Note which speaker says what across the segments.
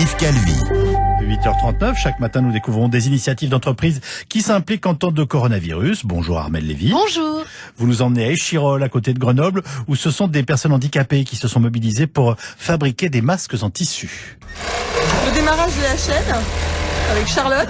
Speaker 1: Yves Calvi.
Speaker 2: 8h39, chaque matin nous découvrons des initiatives d'entreprises qui s'impliquent en temps de coronavirus. Bonjour Armelle Lévy.
Speaker 3: Bonjour.
Speaker 2: Vous nous emmenez à Échirolles, à côté de Grenoble, où ce sont des personnes handicapées qui se sont mobilisées pour fabriquer des masques en tissu.
Speaker 3: Le démarrage de la chaîne avec Charlotte,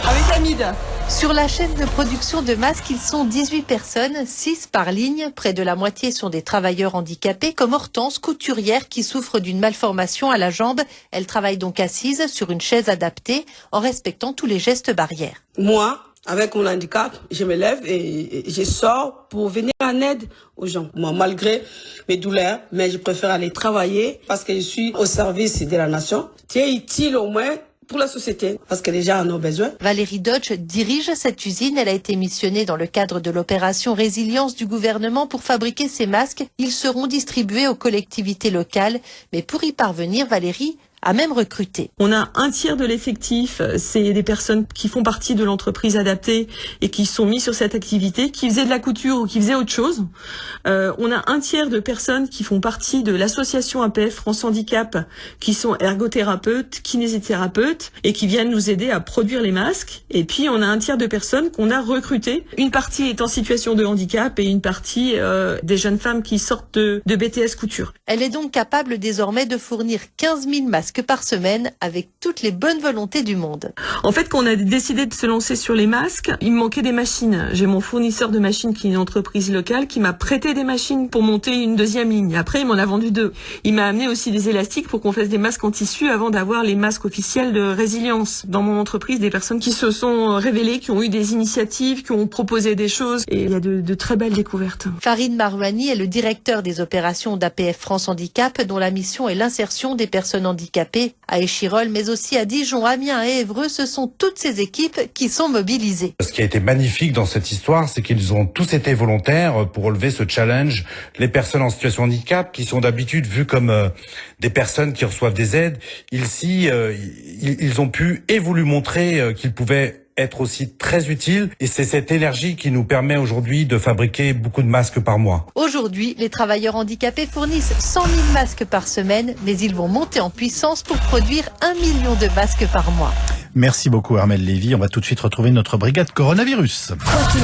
Speaker 3: avec Hamid. Sur la chaîne de production de masques, ils sont 18 personnes, 6 par ligne. Près de la moitié sont des travailleurs handicapés, comme Hortense, couturière, qui souffre d'une malformation à la jambe. Elle travaille donc assise sur une chaise adaptée, en respectant tous les gestes barrières.
Speaker 4: Moi, avec mon handicap, je me lève et je sors pour venir en aide aux gens. Moi, malgré mes douleurs, mais je préfère aller travailler parce que je suis au service de la nation. C'est utile au moins pour la société, parce que les gens en ont besoin.
Speaker 3: Valérie Dodge dirige cette usine. Elle a été missionnée dans le cadre de l'opération Résilience du gouvernement pour fabriquer ces masques. Ils seront distribués aux collectivités locales. Mais pour y parvenir, Valérie a même recruté.
Speaker 5: On a un tiers de l'effectif, c'est des personnes qui font partie de l'entreprise adaptée et qui sont mis sur cette activité, qui faisaient de la couture ou qui faisaient autre chose. On a un tiers de personnes qui font partie de l'association APF France Handicap, qui sont ergothérapeutes, kinésithérapeutes et qui viennent nous aider à produire les masques. Et puis on a un tiers de personnes qu'on a recrutées. Une partie est en situation de handicap et une partie des jeunes femmes qui sortent de BTS couture.
Speaker 3: Elle est donc capable désormais de fournir 15 000 masques par semaine avec toutes les bonnes volontés du monde.
Speaker 5: En fait, quand on a décidé de se lancer sur les masques, il me manquait des machines. J'ai mon fournisseur de machines qui est une entreprise locale qui m'a prêté des machines pour monter une deuxième ligne. Après, il m'en a vendu 2. Il m'a amené aussi des élastiques pour qu'on fasse des masques en tissu avant d'avoir les masques officiels de résilience. Dans mon entreprise, des personnes qui se sont révélées, qui ont eu des initiatives, qui ont proposé des choses. Et il y a de très belles découvertes.
Speaker 3: Farid Marouani est le directeur des opérations d'APF France Handicap, dont la mission est l'insertion des personnes handicapées. À Échirolles, mais aussi à Dijon, Amiens et Évreux, ce sont toutes ces équipes qui sont mobilisées.
Speaker 6: Ce qui a été magnifique dans cette histoire, c'est qu'ils ont tous été volontaires pour relever ce challenge. Les personnes en situation de handicap, qui sont d'habitude vues comme des personnes qui reçoivent des aides, ils ont pu et voulu montrer qu'ils pouvaient être aussi très utiles, et c'est cette énergie qui nous permet aujourd'hui de fabriquer beaucoup de masques par mois.
Speaker 3: Aujourd'hui, les travailleurs handicapés fournissent 100 000 masques par semaine, mais ils vont monter en puissance pour produire 1 million de masques par mois.
Speaker 2: Merci beaucoup Armelle Lévy. On va tout de suite retrouver notre brigade coronavirus.